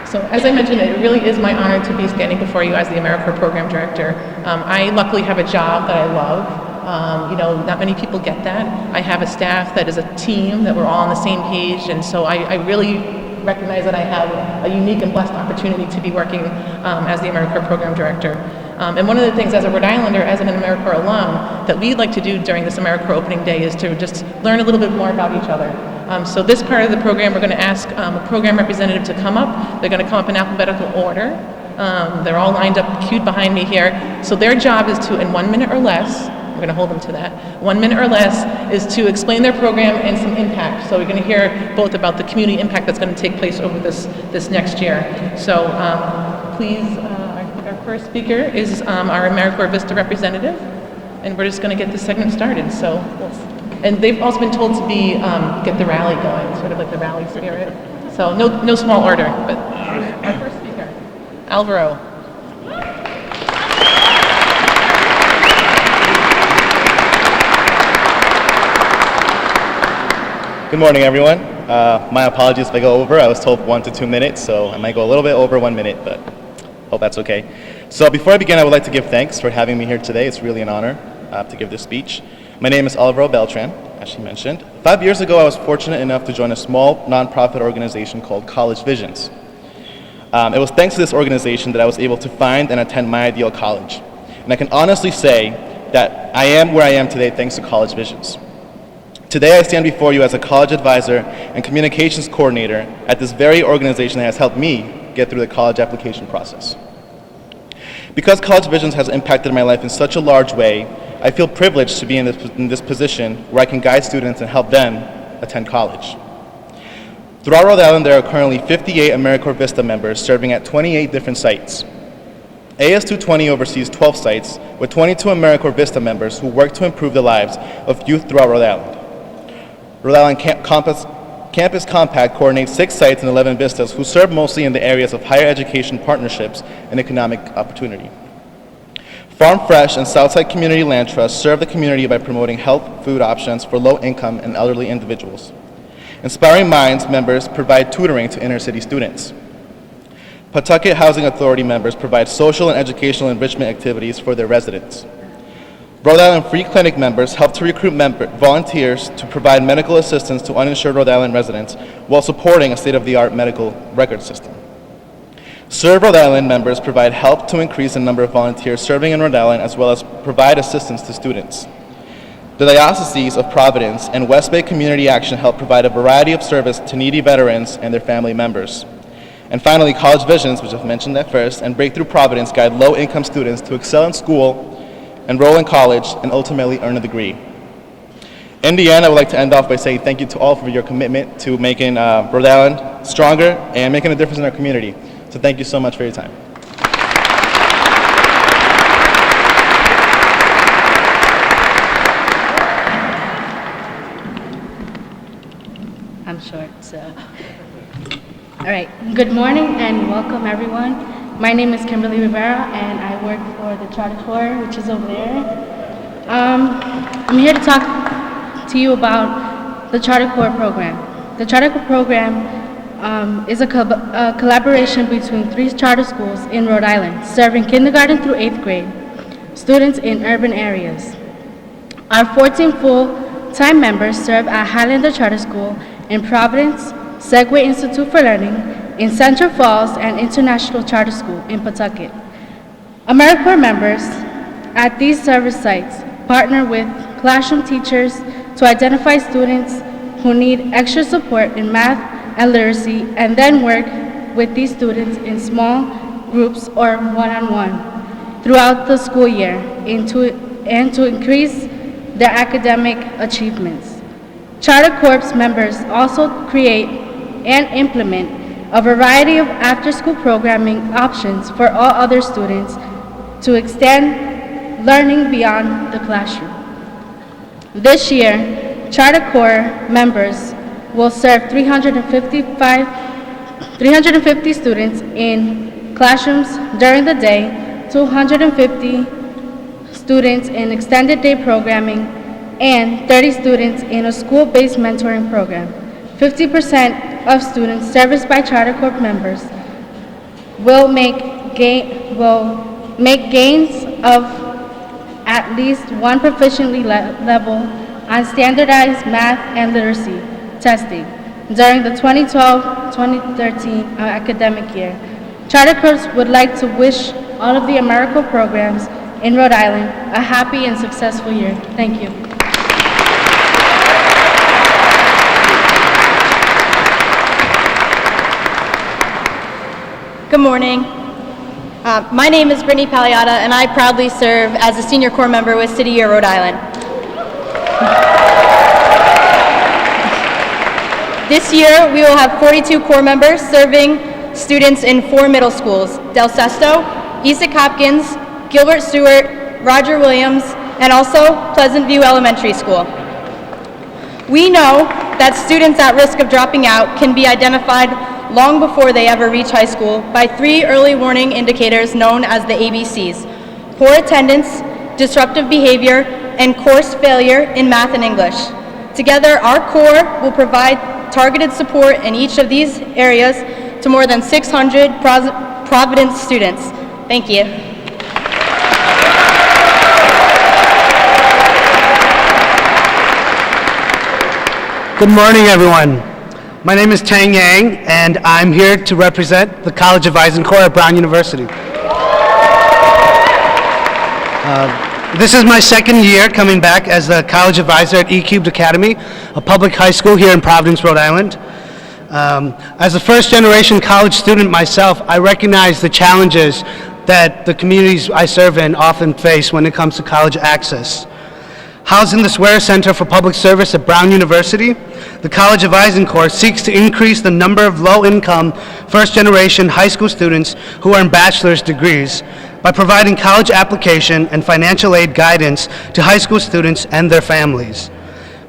So as I mentioned, it really is my honor to be standing before you as the AmeriCorps Program Director. I luckily have a job that I love. Not many people get that. I have a staff that is a team, that we're all on the same page, and so I really recognize that I have a unique and blessed opportunity to be working as the AmeriCorps Program Director. And one of the things as a Rhode Islander, as an AmeriCorps alum, that we'd like to do during this AmeriCorps opening day is to just learn a little bit more about each other. So this part of the program, we're going to ask a program representative to come up. They're going to come up in alphabetical order. They're all lined up, queued behind me here. So their job is to, in 1 minute or less, we're going to hold them to that, 1 minute or less, is to explain their program and some impact. So we're going to hear both about the community impact that's going to take place over this next year. So please, I think our first speaker is our AmeriCorps Vista representative, and we're just going to get this segment started. So, and they've also been told to be get the rally going, sort of like the rally spirit. So no small order, but our first speaker, Alvaro. Good morning, everyone. My apologies if I go over. I was told 1 to 2 minutes, so I might go a little bit over 1 minute, but hope that's okay. So before I begin, I would like to give thanks for having me here today. It's really an honor to give this speech. My name is Alvaro Beltran, as she mentioned. 5 years ago, I was fortunate enough to join a small nonprofit organization called College Visions. It was thanks to this organization that I was able to find and attend my ideal college. And I can honestly say that I am where I am today thanks to College Visions. Today I stand before you as a college advisor and communications coordinator at this very organization that has helped me get through the college application process. Because College Visions has impacted my life in such a large way, I feel privileged to be in this position where I can guide students and help them attend college. Throughout Rhode Island, there are currently 58 AmeriCorps Vista members serving at 28 different sites. AS220 oversees 12 sites with 22 AmeriCorps Vista members who work to improve the lives of youth throughout Rhode Island. Rhode Island Campus Compact coordinates 6 sites and 11 vistas who serve mostly in the areas of higher education partnerships and economic opportunity. Farm Fresh and Southside Community Land Trust serve the community by promoting health food options for low-income and elderly individuals. Inspiring Minds members provide tutoring to inner-city students. Pawtucket Housing Authority members provide social and educational enrichment activities for their residents. Rhode Island Free Clinic members help to recruit volunteers to provide medical assistance to uninsured Rhode Island residents while supporting a state-of-the-art medical record system. Serve Rhode Island members provide help to increase the number of volunteers serving in Rhode Island as well as provide assistance to students. The Dioceses of Providence and West Bay Community Action help provide a variety of service to needy veterans and their family members. And finally, College Visions, which I've mentioned at first, and Breakthrough Providence guide low-income students to excel in school, enroll in college, and ultimately earn a degree. In the end, I would like to end off by saying thank you to all for your commitment to making Rhode Island stronger and making a difference in our community. So thank you so much for your time. I'm short, so. All right, good morning and welcome everyone. My name is Kimberly Rivera and I work for the Charter Corps, which is over there. I'm here to talk to you about the Charter Corps program. The Charter Corps program is a collaboration between 3 charter schools in Rhode Island, serving kindergarten through 8th grade students in urban areas. Our 14 full-time members serve at Highlander Charter School in Providence, Segway Institute for Learning in Central Falls, and International Charter School in Pawtucket. AmeriCorps members at these service sites partner with classroom teachers to identify students who need extra support in math and literacy, and then work with these students in small groups or one-on-one throughout the school year and to increase their academic achievements. Charter Corps members also create and implement a variety of after-school programming options for all other students to extend learning beyond the classroom. This year, Charter Corps members will serve 350 students in classrooms during the day, 250 students in extended day programming, and 30 students in a school-based mentoring program. 50% of students serviced by Charter Corps members will make gains of at least one proficiency level on standardized math and literacy testing during the 2012-2013 academic year. Charter Course would like to wish all of the AmeriCorps programs in Rhode Island a happy and successful year. Thank you. Good morning. My name is Brittany Pagliata, and I proudly serve as a senior corps member with City Year Rhode Island. This year, we will have 42 corps members serving students in 4 middle schools: Del Sesto, Essex Hopkins, Gilbert Stewart, Roger Williams, and also Pleasant View Elementary School. We know that students at risk of dropping out can be identified long before they ever reach high school by 3 early warning indicators known as the ABCs: poor attendance, disruptive behavior, and course failure in math and English. Together, our Corps will provide targeted support in each of these areas to more than 600 Providence students. Thank you. Good morning, everyone. My name is Tang Yang, and I'm here to represent the College Advising Corps at Brown University. This is my second year coming back as the college advisor at E-Cubed Academy, a public high school here in Providence, Rhode Island. As a first-generation college student myself, I recognize the challenges that the communities I serve in often face when it comes to college access. Housing the Swear Center for Public Service at Brown University, the College Advising Corps seeks to increase the number of low-income, first-generation high school students who earn bachelor's degrees by providing college application and financial aid guidance to high school students and their families.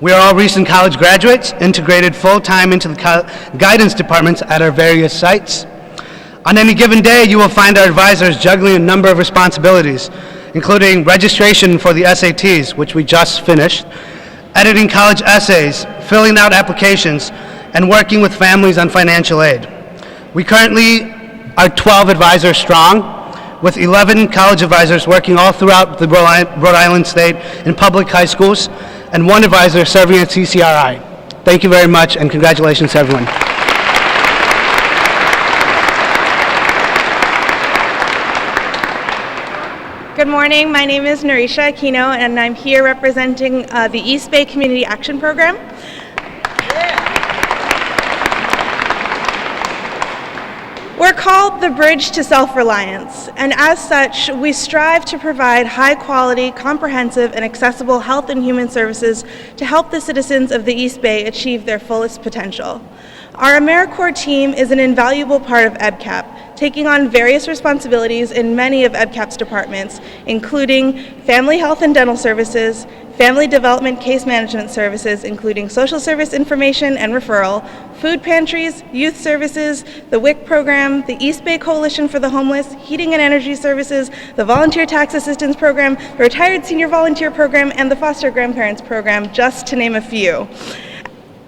We are all recent college graduates, integrated full-time into the guidance departments at our various sites. On any given day, you will find our advisors juggling a number of responsibilities, including registration for the SATs, which we just finished, editing college essays, filling out applications, and working with families on financial aid. We currently are 12 advisors strong, with 11 college advisors working all throughout the Rhode Island state in public high schools, and 1 advisor serving at CCRI. Thank you very much, and congratulations to everyone. Good morning, my name is Marisa, and I'm here representing the East Bay Community Action Program. We're called the Bridge to Self-Reliance, and as such, we strive to provide high-quality, comprehensive, and accessible health and human services to help the citizens of the East Bay achieve their fullest potential. Our AmeriCorps team is an invaluable part of EBCAP, taking on various responsibilities in many of EBCAP's departments, including family health and dental services, family development case management services, including social service information and referral, food pantries, youth services, the WIC program, the East Bay Coalition for the Homeless, heating and energy services, the volunteer tax assistance program, the retired senior volunteer program, and the foster grandparents program, just to name a few.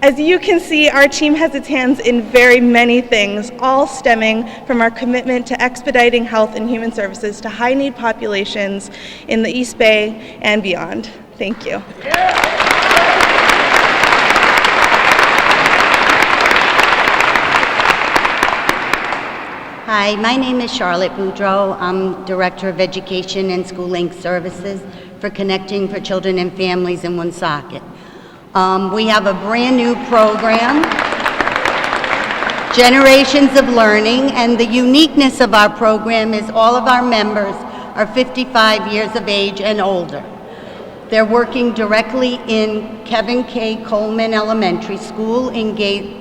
As you can see, our team has its hands in very many things, all stemming from our commitment to expediting health and human services to high-need populations in the East Bay and beyond. Thank you. Hi, my name is Charlotte Boudreau. I'm Director of Education and School Link Services for Connecting for Children and Families in Woonsocket. We have a brand new program, Generations of Learning, and the uniqueness of our program is all of our members are 55 years of age and older. They're working directly in Kevin K. Coleman Elementary School in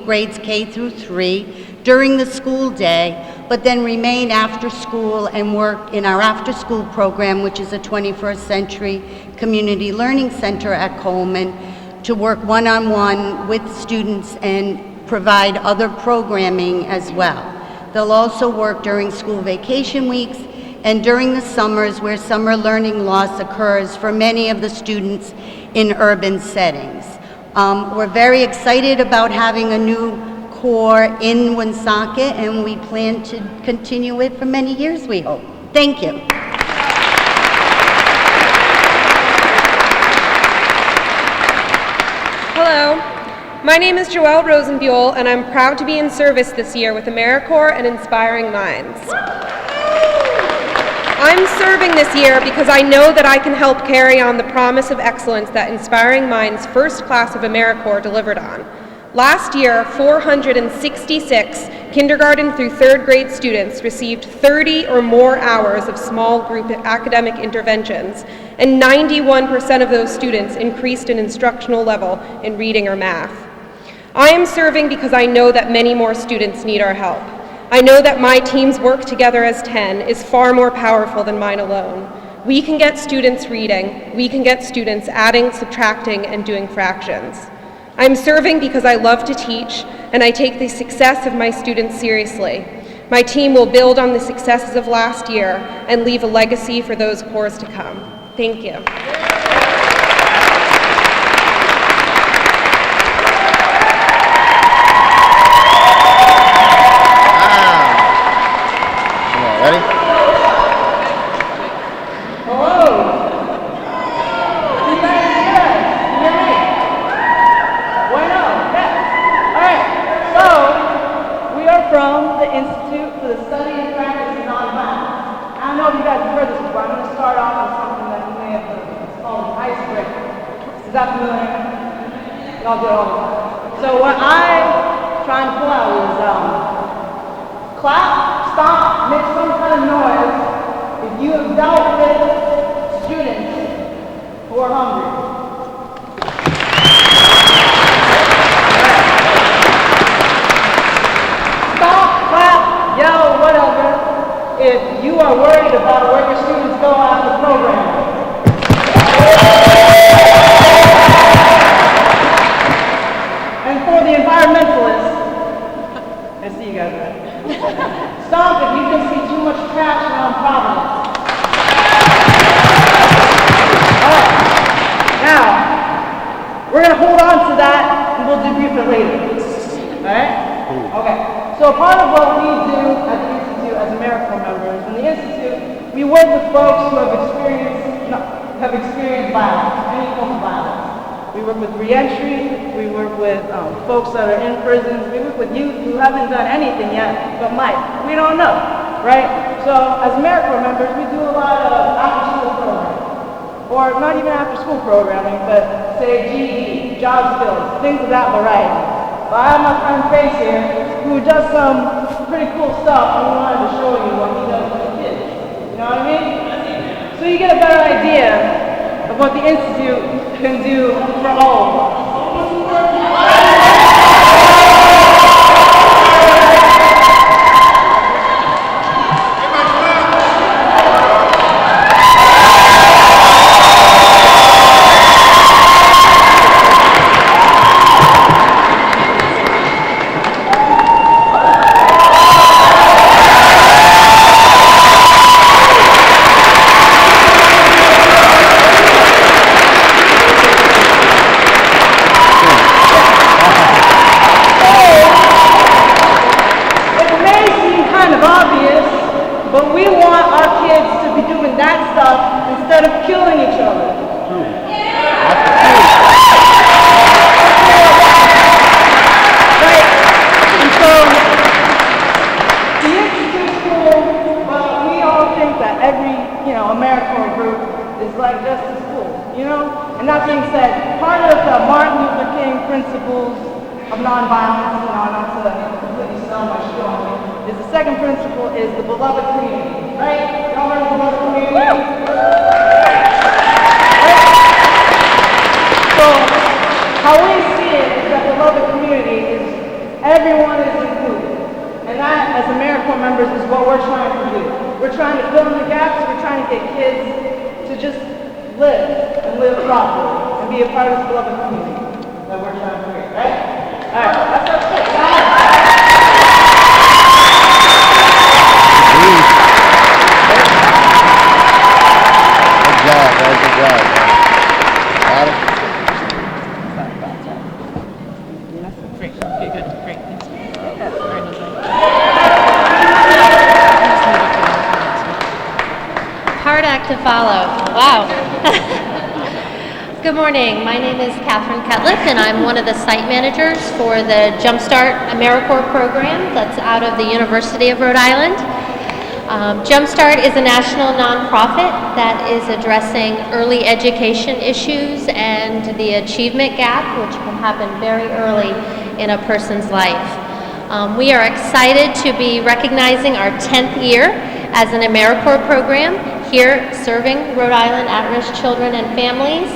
grades K through 3 during the school day, but then remain after school and work in our after school program, which is a 21st Century Community Learning Center at Coleman, to work one-on-one with students and provide other programming as well. They'll also work during school vacation weeks and during the summers where summer learning loss occurs for many of the students in urban settings. We're very excited about having a new Corps in Woonsocket, and we plan to continue it for many years, we hope. Thank you. Hello, my name is Joelle Rosenbuhl, and I'm proud to be in service this year with AmeriCorps and Inspiring Minds. I'm serving this year because I know that I can help carry on the promise of excellence that Inspiring Minds' first class of AmeriCorps delivered on. Last year, 466 kindergarten through third grade students received 30 or more hours of small group academic interventions, and 91% of those students increased an instructional level in reading or math. I am serving because I know that many more students need our help. I know that my team's work together as 10 is far more powerful than mine alone. We can get students reading, we can get students adding, subtracting, and doing fractions. I'm serving because I love to teach, and I take the success of my students seriously. My team will build on the successes of last year and leave a legacy for those corps to come. Thank you. Ready? Hello. You guys hear us? You hear me? Bueno. Yeah. All right. So we are from the Institute for the Study and Practice of Nonviolence. I don't know if you guys have heard this before. I'm going to start off with something that you may have heard. It's called an icebreaker. Is that familiar? Y'all do it all the time. So what I'm trying to pull out is clap, stomp, make some kind of noise if you have dealt with students who are hungry. Stomp, clap, yell, whatever, if you are worried about where your students go after the program. And for the environmentalists, I see you guys right. Stomp if you can see too much trash around Providence. Alright, now, we're going to hold on to that and we'll debrief it later. Alright? Okay, so part of what we do at the Institute as AmeriCorps members, in the Institute, we work with folks who have experienced violence, any form of violence. We work with reentry, we work with folks that are in prisons, we work with youth who haven't done anything yet, but might. We don't know, right? So as AmeriCorps members, we do a lot of after-school programming, or not even after-school programming, but say GED, job skills, things of that variety. But I have my friend Grace here, who does some pretty cool stuff, and we wanted to show you what he does with the kids. You know what I mean? So you get a better idea of what the Institute can do for all of us. Instead of killing each other. Right? And so, the Institute School, well, we all think that every, AmeriCorps group is like just a school, And that being said, part of the Martin Luther King principles of nonviolence, not to completely sell my spiel on it, is the second principle is the beloved community, right? Y'all heard of the beloved community? So, how we see it is that the beloved community is everyone is included. And that, as AmeriCorps members, is what we're trying to do. We're trying to fill in the gaps, we're trying to get kids to just live and live properly and be a part of this beloved community that we're trying to create, right? Alright, that's our pitch. Good job. Got it. Great. Okay, good. Great. Thanks. to follow. Wow. Good morning. My name is Catherine Ketliff, and I'm one of the site managers for the JumpStart AmeriCorps program that's out of the University of Rhode Island. JumpStart is a national nonprofit that is addressing early education issues and the achievement gap, which can happen very early in a person's life. We are excited to be recognizing our 10th year as an AmeriCorps program here serving Rhode Island at-risk children and families.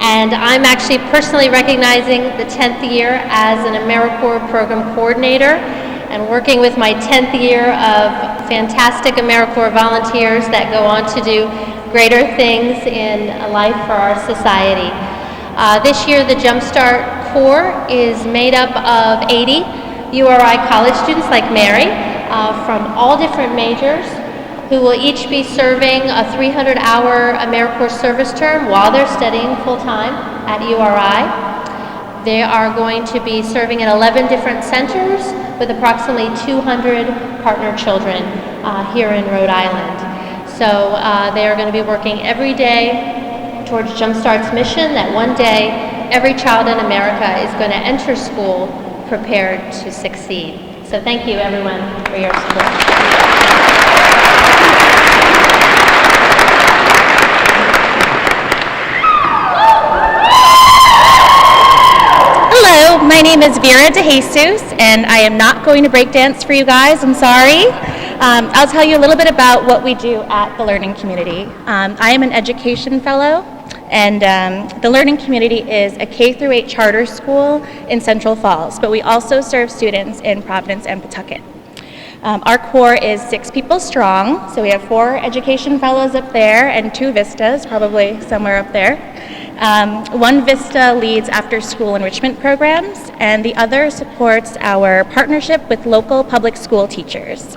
And I'm actually personally recognizing the 10th year as an AmeriCorps program coordinator and working with my 10th year of fantastic AmeriCorps volunteers that go on to do greater things in life for our society. This year the JumpStart Corps is made up of 80 URI college students like Mary from all different majors, who will each be serving a 300-hour AmeriCorps service term while they're studying full-time at URI. They are going to be serving in 11 different centers with approximately 200 partner children here in Rhode Island. So they are going to be working every day towards JumpStart's mission that one day every child in America is going to enter school prepared to succeed. So thank you everyone for your support. Hello, my name is Vera DeJesus, and I am not going to break dance for you guys, I'm sorry. I'll tell you a little bit about what we do at the Learning Community. I am an education fellow, and the Learning Community is a K-8 charter school in Central Falls, but we also serve students in Providence and Pawtucket. Our core is 6 people strong, so we have 4 education fellows up there and 2 Vistas, probably somewhere up there. One Vista leads after-school enrichment programs, and the other supports our partnership with local public school teachers.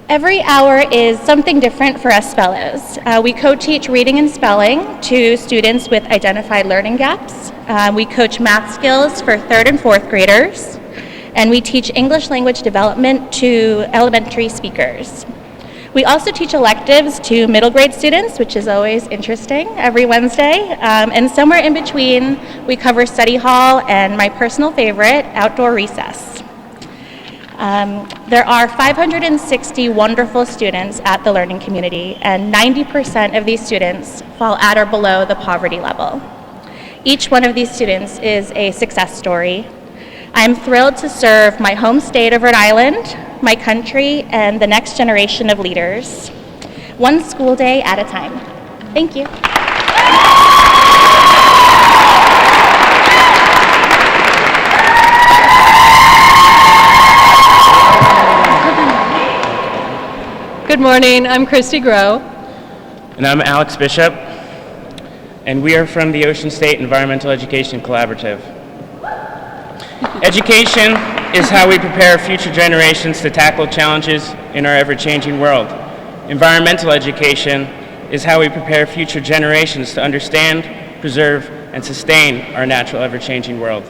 Every hour is something different for us fellows. We co-teach reading and spelling to students with identified learning gaps. We coach math skills for 3rd and 4th graders, and we teach English language development to elementary speakers. We also teach electives to middle grade students, which is always interesting, every Wednesday. And somewhere in between, we cover study hall and my personal favorite, outdoor recess. There are 560 wonderful students at the Learning Community, and 90% of these students fall at or below the poverty level. Each one of these students is a success story. I'm thrilled to serve my home state of Rhode Island, my country, and the next generation of leaders, one school day at a time. Thank you. Good morning, I'm Christy Grow. And I'm Alex Bishop, and we are from the Ocean State Environmental Education Collaborative. Education is how we prepare future generations to tackle challenges in our ever-changing world. Environmental education is how we prepare future generations to understand, preserve, and sustain our natural ever-changing world.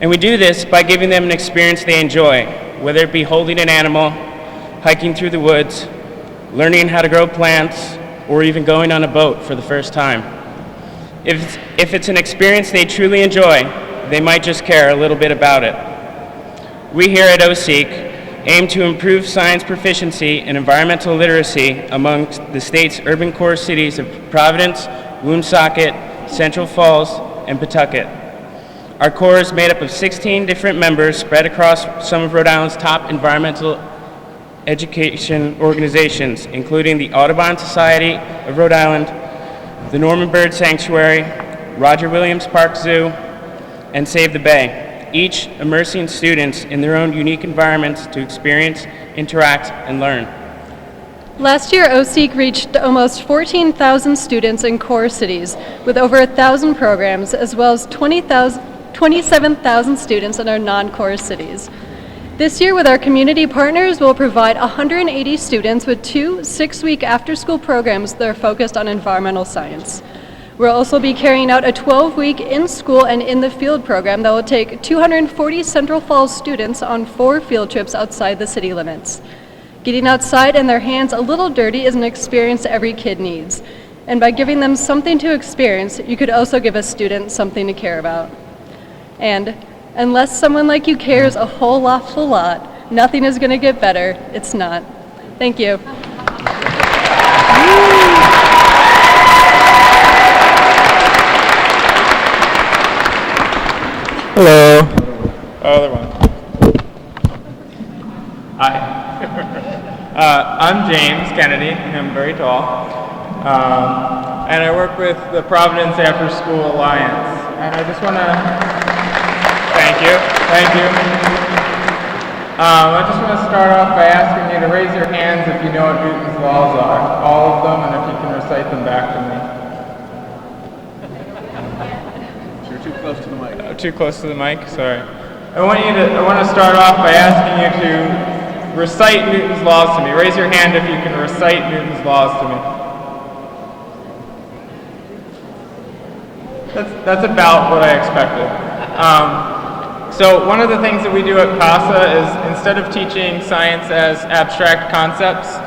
And we do this by giving them an experience they enjoy, whether it be holding an animal, hiking through the woods, learning how to grow plants, or even going on a boat for the first time. If it's an experience they truly enjoy, they might just care a little bit about it. We here at OSEEK aim to improve science proficiency and environmental literacy amongst the state's urban core cities of Providence, Woonsocket, Central Falls, and Pawtucket. Our Corps is made up of 16 different members spread across some of Rhode Island's top environmental education organizations, including the Audubon Society of Rhode Island, the Norman Bird Sanctuary, Roger Williams Park Zoo, and Save the Bay, each immersing students in their own unique environments to experience, interact, and learn. Last year, OSEEK reached almost 14,000 students in core cities with over 1,000 programs, as well as 27,000 students in our non-core cities. This year, with our community partners, we'll provide 180 students with 2 6-week after-school programs that are focused on environmental science. We'll also be carrying out a 12-week in-school and in-the-field program that will take 240 Central Falls students on 4 field trips outside the city limits. Getting outside and their hands a little dirty is an experience every kid needs. And by giving them something to experience, you could also give a student something to care about. And unless someone like you cares a whole awful lot, nothing is going to get better. It's not. Thank you. Hello. Other one. Hi. I'm James Kennedy, and I'm very tall. And I work with the Providence After School Alliance. And I just want to, thank you. I just want to start off by asking you to raise your hands if you know what Newton's laws are, all of them, and if you can recite them back to me. You're too close to the mic. Too close to the mic, sorry. I want to start off by asking you to recite Newton's laws to me. Raise your hand if you can recite Newton's laws to me. That's about what I expected. So one of the things that we do at CASA is instead of teaching science as abstract concepts,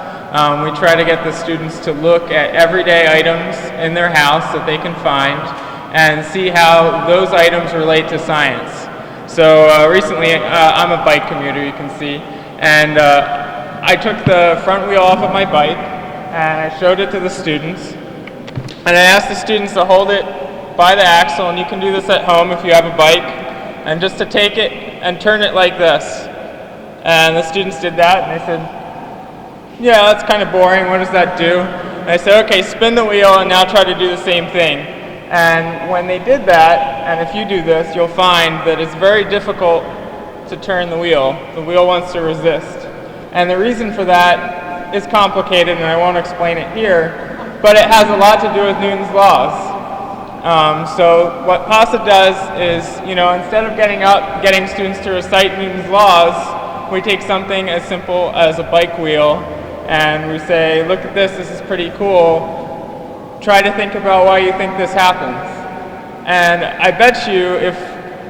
we try to get the students to look at everyday items in their house that they can find and see how those items relate to science. So recently, I'm a bike commuter, you can see, and I took the front wheel off of my bike and I showed it to the students, and I asked the students to hold it by the axle, and you can do this at home if you have a bike, and just to take it and turn it like this. And the students did that, and they said, yeah, that's kind of boring, what does that do? And I said, okay, spin the wheel and now try to do the same thing. And when they did that, and if you do this, you'll find that it's very difficult to turn the wheel. The wheel wants to resist. And the reason for that is complicated, and I won't explain it here, but it has a lot to do with Newton's laws. So what CASA does is, instead of getting students to recite Newton's laws, we take something as simple as a bike wheel, and we say, look at this is pretty cool. Try to think about why you think this happens. And I bet you if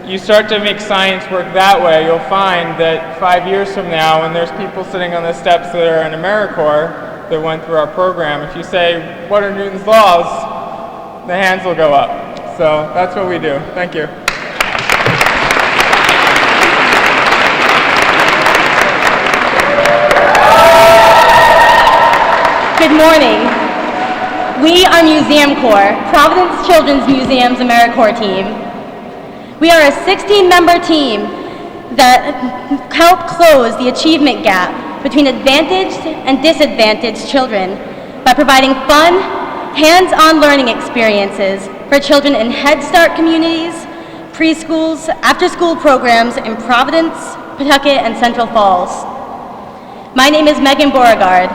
you start to make science work that way, you'll find that 5 years from now, when there's people sitting on the steps that are in AmeriCorps that went through our program, if you say, what are Newton's laws? The hands will go up. So that's what we do. Thank you. Good morning. We are Museum Corps, Providence Children's Museum's AmeriCorps team. We are a 16-member team that help close the achievement gap between advantaged and disadvantaged children by providing fun, hands-on learning experiences for children in Head Start communities, preschools, after-school programs in Providence, Pawtucket, and Central Falls. My name is Megan Beauregard,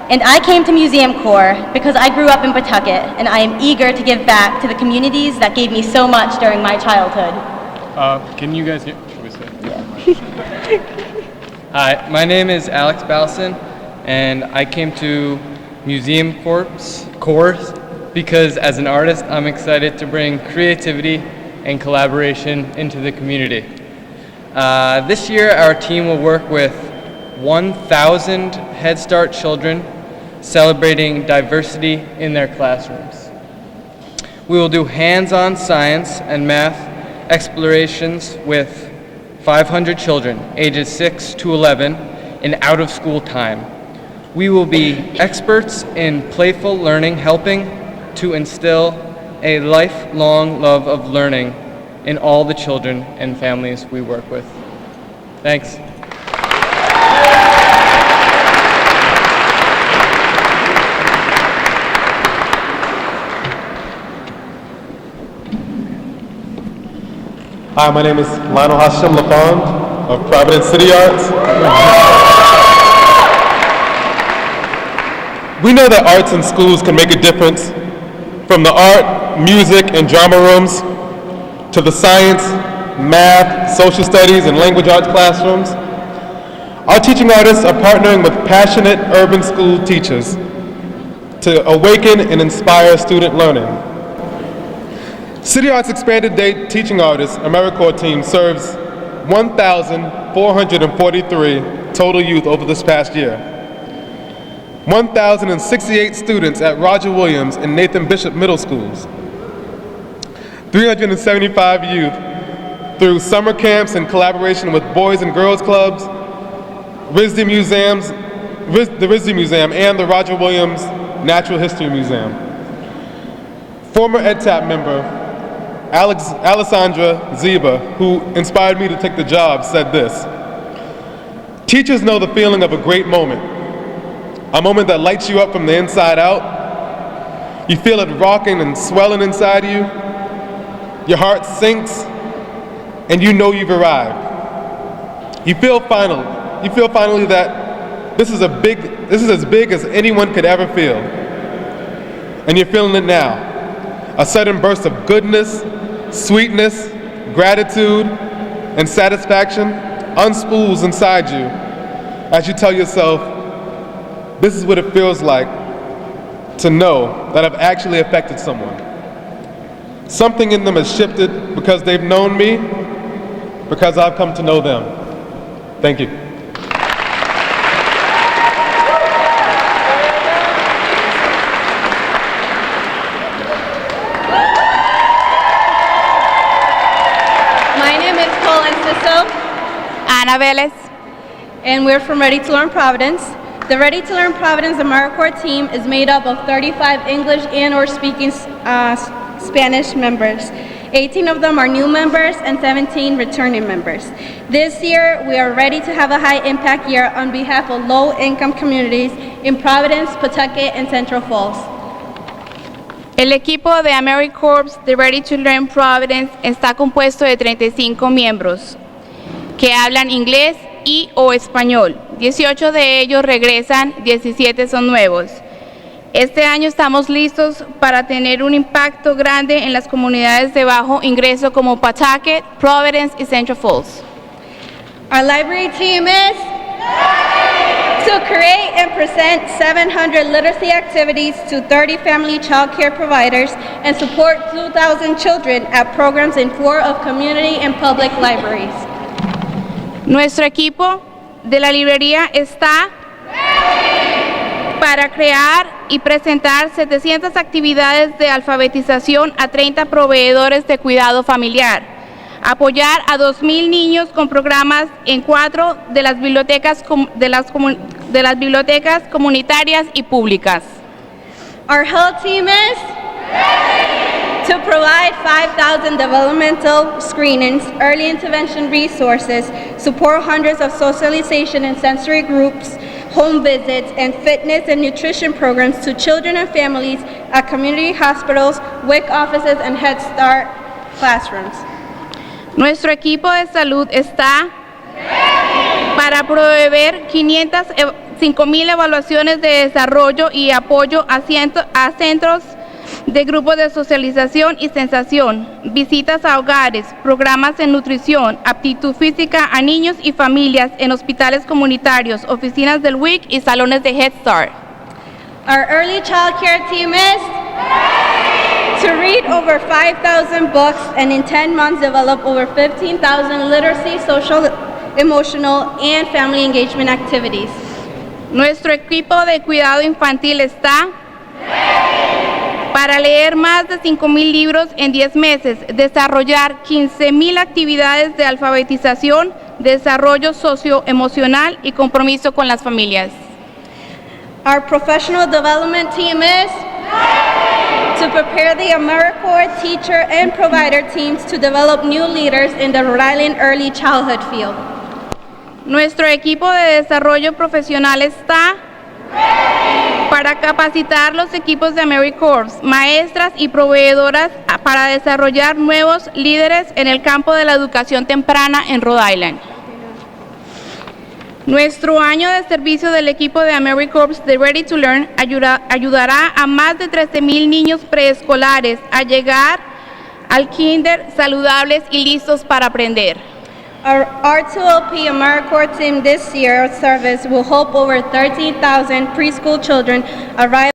and I came to Museum Corps because I grew up in Pawtucket, and I am eager to give back to the communities that gave me so much during my childhood. Can you guys hear? Should we say? Yeah. Hi, my name is Alex Ballison, and I came to Museum Corps because as an artist, I'm excited to bring creativity and collaboration into the community. This year, our team will work with 1,000 Head Start children celebrating diversity in their classrooms. We will do hands-on science and math explorations with 500 children ages 6 to 11 in out-of-school time. We will be experts in playful learning, helping to instill a lifelong love of learning in all the children and families we work with. Thanks. Hi, my name is Lionel Hashem Lafond of Providence City Arts. We know that arts in schools can make a difference, from the art, music, and drama rooms to the science, math, social studies, and language arts classrooms. Our teaching artists are partnering with passionate urban school teachers to awaken and inspire student learning. City Arts Expanded Day Teaching Artists AmeriCorps team serves 1,443 total youth over this past year. 1,068 students at Roger Williams and Nathan Bishop Middle Schools, 375 youth through summer camps in collaboration with Boys and Girls Clubs, the RISD Museum, and the Roger Williams Natural History Museum. Former EdTap member Alessandra Ziba, who inspired me to take the job, said this: "Teachers know the feeling of a great moment, a moment that lights you up from the inside out. You feel it rocking and swelling inside you. Your heart sinks, and you know you've arrived. You feel finally that this is as big as anyone could ever feel. And you're feeling it now. A sudden burst of goodness, sweetness, gratitude, and satisfaction unspools inside you as you tell yourself, this is what it feels like to know that I've actually affected someone. Something in them has shifted because they've known me, because I've come to know them." Thank you. Ana Vélez, and we're from Ready to Learn Providence. The Ready to Learn Providence AmeriCorps team is made up of 35 English and/or speaking Spanish members. 18 of them are new members and 17 returning members. This year, we are ready to have a high impact year on behalf of low-income communities in Providence, Pawtucket, and Central Falls. El equipo de AmeriCorps de Ready to Learn Providence está compuesto de 35 miembros que hablan inglés y o español. 18 de ellos regresan, 17 son nuevos. Este año estamos listos para tener un impacto grande en las comunidades de bajo ingreso como Pawtucket, Providence y Central Falls. Our library team is to create and present 700 literacy activities to 30 family child care providers and support 2,000 children at programs in 4 of community and public libraries. Nuestro equipo de la librería está para crear y presentar 700 actividades de alfabetización a 30 proveedores de cuidado familiar, apoyar a 2,000 niños con programas en 4 de las bibliotecas comunitarias y públicas. Our health team is to provide 5,000 developmental screenings, early intervention resources, support hundreds of socialization and sensory groups, home visits, and fitness and nutrition programs to children and families at community hospitals, WIC offices, and Head Start classrooms. Nuestro equipo de salud está para proveer 5,000 evaluaciones de desarrollo y apoyo a centros de grupos de socialización y sensación, visitas a hogares, programas de nutrición, aptitud física a niños y familias en hospitales comunitarios, oficinas del WIC y salones de Head Start. Our early child care team is to read over 5,000 books and in 10 months develop over 15,000 literacy, social, emotional, and family engagement activities. Nuestro equipo de cuidado infantil está para leer más de 5,000 libros en 10 meses, desarrollar 15,000 actividades de alfabetización, desarrollo socioemocional y compromiso con las familias. Our professional development team is to prepare the AmeriCorps teacher and provider teams to develop new leaders in the Rhode Island early childhood field. Nuestro equipo de desarrollo profesional está para capacitar los equipos de AmeriCorps, maestras y proveedoras para desarrollar nuevos líderes en el campo de la educación temprana en Rhode Island. Nuestro año de servicio del equipo de AmeriCorps de Ready to Learn ayudará a más de 13,000 niños preescolares a llegar al kinder saludables y listos para aprender. Our R2LP AmeriCorps team this year of service will help over 13,000 preschool children arrive